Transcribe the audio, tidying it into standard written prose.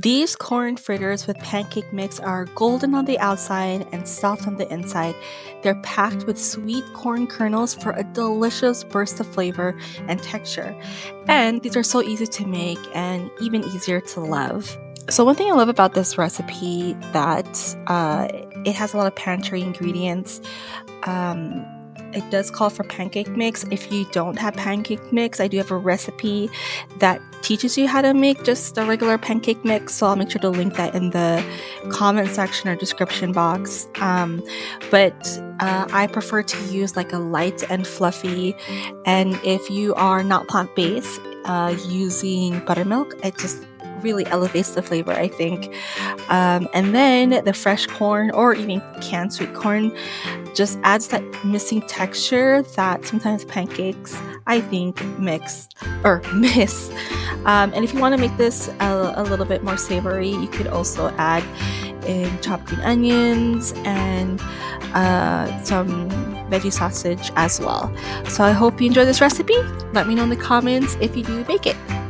These corn fritters with pancake mix are golden on the outside and soft on the inside. They're packed with sweet corn kernels for a delicious burst of flavor and texture. And these are so easy to make and even easier to love. So one thing I love about this recipe that it has a lot of pantry ingredients. Um, it does call for pancake mix. If you don't have pancake mix, I do have a recipe that teaches you how to make just a regular pancake mix. So I'll make sure to link that in the comment section or description box. But I prefer to use like a light and fluffy. And if you are not plant-based, using buttermilk, it just really elevates the flavor, I think. And then the fresh corn or even canned sweet corn just adds that missing texture that sometimes pancakes, I think, miss. And if you want to make this a little bit more savory, you could also add in chopped green onions and some veggie sausage as well. So I hope you enjoy this recipe. Let me know in the comments if you do make it.